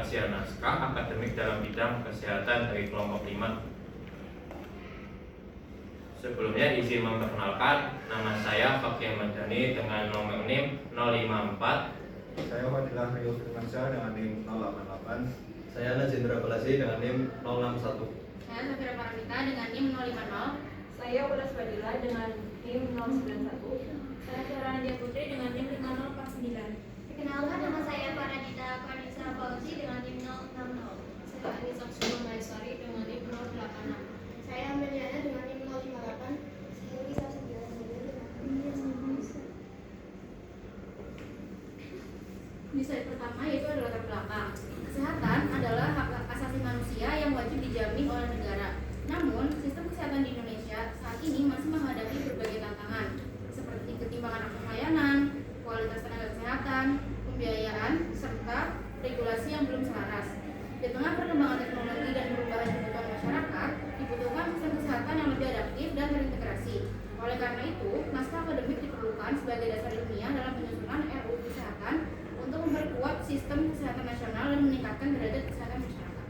hasil naskah akademik dalam bidang kesehatan dari kelompok 5. Sebelumnya izin memperkenalkan, nama saya Fakih Madani dengan nomor NIM 054. Saya Fadilah Rio Firmansyah dengan NIM 088. Saya Najendra Balasi dengan NIM 061. Saya Safira Paramita dengan NIM 050. Saya Ulas Fadila dengan NIM 091. Saya Tiara Nadia Putri dengan NIM 5049. Perkenalkan, nama saya Paradita Vanessa Fauzi dengan NIM 060. Saya Anissa Kusuma Maiswari dengan NIM 086. Saya Ameliana dengan NIM 058. Saya Lisa Sendiri dengan NIM 090. Di slide pertama yaitu adalah latar belakang. Kesehatan adalah hak asasi manusia yang wajib dijamin oleh negara. Namun, sistem kesehatan di Indonesia saat ini masih menghadapi berbagai tantangan, seperti ketimpangan akses layanan, kualitas tenaga kesehatan, pembiayaan, serta regulasi yang belum selaras. Di tengah perkembangan teknologi dan perubahan kebutuhan masyarakat, dibutuhkan sistem kesehatan yang lebih adaptif dan terintegrasi. Oleh karena itu, naskah akademik diperlukan sebagai dasar ilmiah dalam penyusunan RUU Kesehatan untuk memperkuat sistem kesehatan nasional dan meningkatkan derajat kesehatan masyarakat.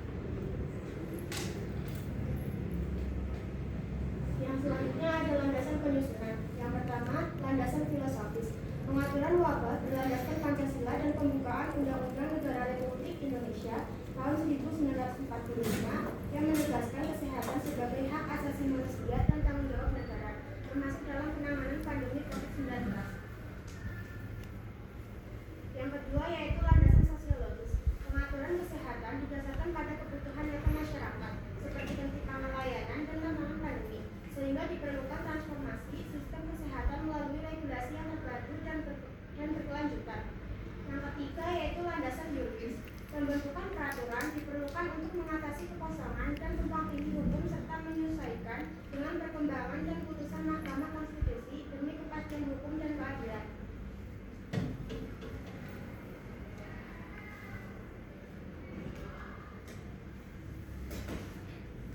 Yang selanjutnya ada landasan penyusunan. Yang pertama, landasan filosofis. Pengaturan wabah berlandaskan Pancasila dan pembukaan Undang-Undang Negara Republik Indonesia tahun 1945 yang menegaskan kesehatan sebagai hak asasi manusia dan tanggung jawab negara, termasuk dalam penanganan pandemi COVID-19. Yang kedua yaitu landasan sosiologis. Pengaturan kesehatan didasarkan pada kebutuhan nyata masyarakat, seperti ketimpangan layanan dan tantangan pandemi, sehingga diperlukan transformasi sistem kesehatan melalui regulasi yang terpadu dan berkelanjutan. Yang ketiga yaitu landasan yuridis. Pembentukan peraturan diperlukan untuk mengatasi kekosongan dan tumpang tindih hukum serta menyesuaikan dengan perkembangan dan putusan Mahkamah Konstitusi demi kepastian hukum dan keadilan.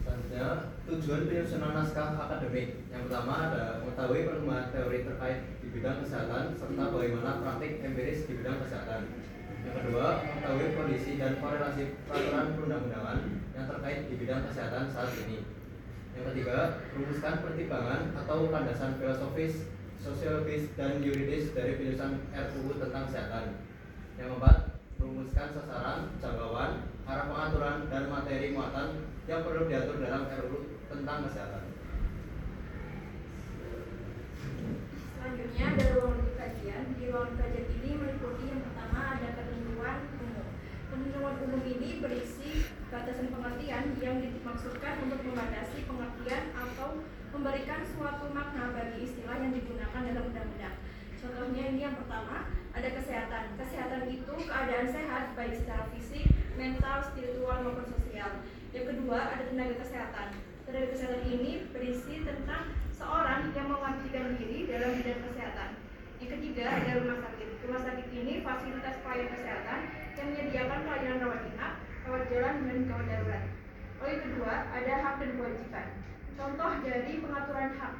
Selanjutnya, tujuan penyusunan naskah akademik. Yang pertama ada mengetahui perkembangan teori terkait di bidang kesehatan serta bagaimana praktik empiris di bidang kesehatan. Yang kedua, mengetahui kondisi dan korelasi peraturan perundang-undangan yang terkait di bidang kesehatan saat ini. Yang ketiga, merumuskan pertimbangan atau landasan filosofis, sosiologis, dan yuridis dari penyusunan RUU tentang kesehatan. Yang keempat, merumuskan sasaran, jangkauan, arah pengaturan, dan materi muatan yang perlu diatur dalam RUU tentang kesehatan. Selanjutnya ada ruang kajian. Di ruang kajian ini meliputi yang pertama ada ketentuan umum. Ketentuan umum ini berisi batasan pengertian yang dimaksudkan untuk membatasi pengertian atau memberikan suatu makna bagi istilah yang digunakan dalam undang-undang. Contohnya ini yang pertama ada kesehatan. Kesehatan itu keadaan sehat baik secara fisik, mental, spiritual maupun sosial. Yang kedua ada tenaga kesehatan. Tenaga kesehatan ini berisi tentang seorang yang mengabdikan diri dalam bidang kesehatan. Yang ketiga ada rumah sakit. Rumah sakit ini fasilitas pelayanan kesehatan yang menyediakan pelayanan rawat inap, rawat jalan, dan gawat darurat. Lalu yang kedua ada hak dan kewajiban. Contoh dari pengaturan hak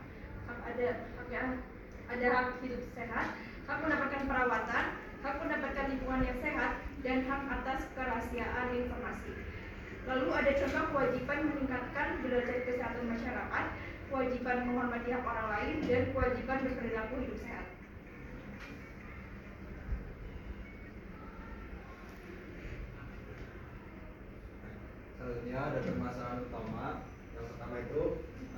ada hak hidup sehat, hak mendapatkan perawatan, hak mendapatkan lingkungan yang sehat, dan hak atas kerahasiaan informasi. Lalu ada contoh kewajiban meningkatkan derajat kesehatan masyarakat, kewajiban menghormati hak orang lain, dan kewajiban berperilaku hidup sehat. Selanjutnya ada permasalahan utama. Yang pertama itu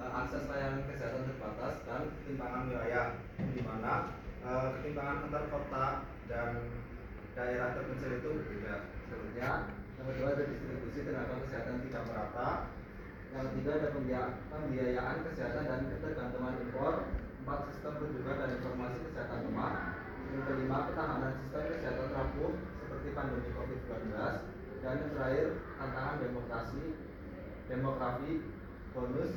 akses layanan kesehatan terbatas dan Ketimpangan wilayah, di mana ketimpangan antar kota dan daerah terpencil itu berbeda. selanjutnya yang kedua ada distribusi tenaga kesehatan tidak merata. Yang ketiga ada pembiayaan kesehatan dan ketergantungan impor. 4, sistem rujukan dan informasi kesehatan lemah. Yang kelima, ketahanan sistem kesehatan rapuh seperti pandemi COVID-19. Dan yang terakhir, tantangan demografi, bonus,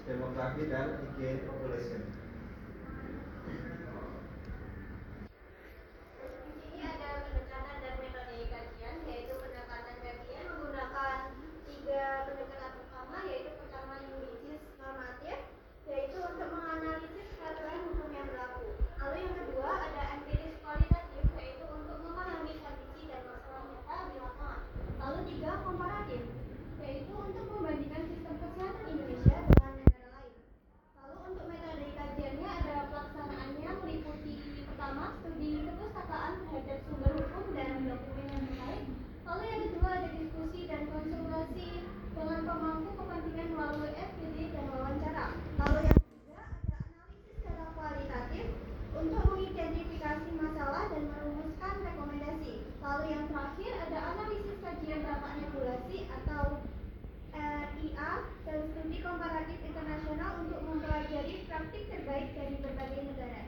demografi dan higien population. Di sini ada pendekatan dan metode kajian, yaitu pendekatan kajian menggunakan 3 pendekatan utama, yaitu pertama yuridis normatif, yaitu untuk menganalisis peraturan hukum yang berlaku. Lalu yang kedua ada empiris kualitatif, yaitu untuk memahami kondisi dan masalah nyata di lapangan. Lalu di praktik terbaik dari berbagai negara.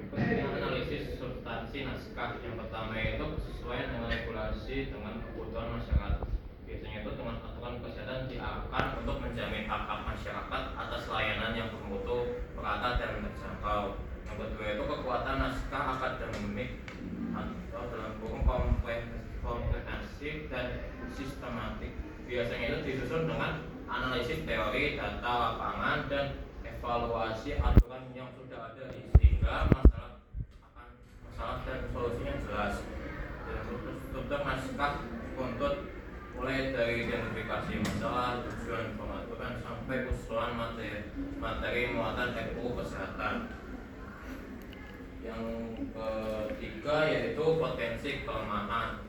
Berikut analisis substansi naskah. Yang pertama itu kesesuaian dengan regulasi dengan kebutuhan masyarakat. Biasanya itu dengan aturan kesehatan diarahkan untuk menjamin hak-hak masyarakat atas layanan yang bermutu, merata dan terjangkau. Yang kedua itu kekuatan naskah akademik atau dalam kurung komprehensif dan sistematik. Biasanya itu disusun dengan analisis teori, data lapangan, dan evaluasi aturan yang sudah ada sehingga masalah dan solusinya jelas. Dan struktur naskah untuk mulai dari identifikasi masalah, tujuan pengaturan sampai usulan materi muatan RUU Kesehatan. Yang ketiga yaitu potensi kelemahan.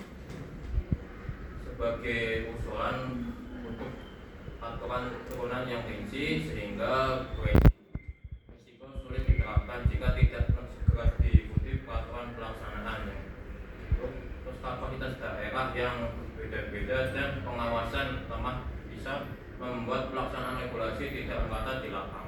Sebagai usulan untuk aturan turunan yang rinci sehingga risiko sulit diterapkan jika tidak segera diikuti peraturan pelaksanaan. Terus kapasitas daerah yang berbeda-beda dan pengawasan lemah bisa membuat pelaksanaan regulasi tidak merata di lapangan.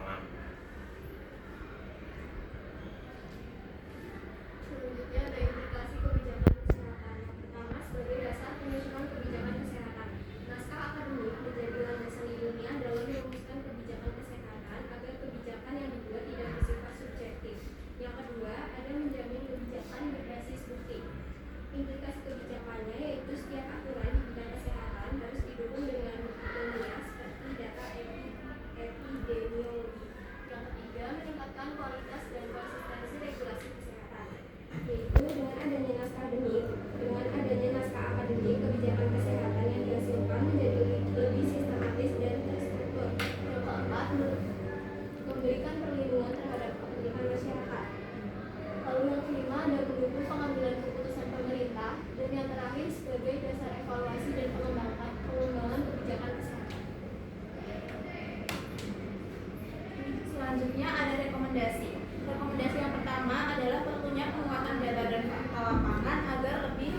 Selanjutnya ada implikasi kebijakan kesehatan. Pertama, sebagai dasar penyusunan kebijakan kesehatan, naskah akademik menjadi landasan ilmiah dalam merumuskan kebijakan kesehatan agar kebijakan yang dibuat tidak bersifat subjektif. Yang kedua, ada menjamin kebijakan berbasis bukti. Implikasi kebijakannya yaitu setiap aturan di bidang kesehatan harus didukung dengan bukti ilmiah seperti data epidemiologi. Yang ketiga, meningkatkan kualitas dan konsistensi regulasi kesehatan, yaitu dengan adanya naskah akademik, kebijakan kesehatan yang dihasilkan menjadi lebih sistematis dan terstruktur. Yang keempat, memberikan perlindungan terhadap kepentingan masyarakat. Lalu yang kelima, ada mendukung pengambilan keputusan pemerintah, dan yang terakhir sebagai dasar evaluasi dan pengembangan kebijakan kesehatan. Selanjutnya ada rekomendasi. Rekomendasi yang pertama adalah perlunya penguatan data dan fakta lapangan agar lebih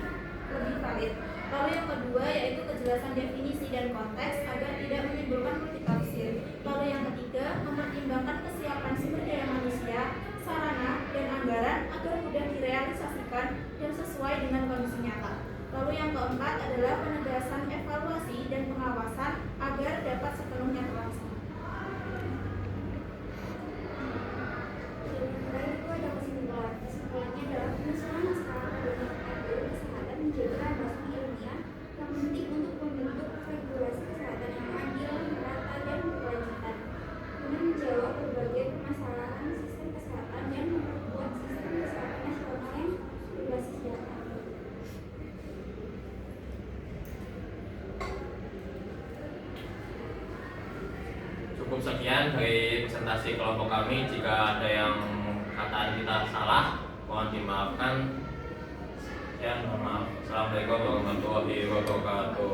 valid. Lalu yang kedua yaitu kejelasan definisi dan konteks agar tidak menimbulkan multitafsir. Lalu yang ketiga, mempertimbangkan kesiapan sumber daya manusia, sarana, dan anggaran agar mudah direalisasikan dan sesuai dengan kondisi nyata. Lalu yang keempat adalah penegasan evaluasi dan pengawasan agar dapat sepenuhnya terlaksana. Selain itu ada kesimpulan. Kesimpulannya adalah penyusunan naskah akademik RUU Kesehatan menjadi landasan ilmiah yang penting untuk membentuk regulasi kesehatan yang adil, merata, dan berkelanjutan guna menjawab berbagai permasalahan sistem kesehatan dan memperkuat sistem kesehatan nasional yang berbasis data. Cukup sekian dari presentasi kelompok kami. Jika ada yang kataan kita salah, mohon dimaafkan. Ya, mohon maaf. Assalamualaikum warahmatullahi wabarakatuh.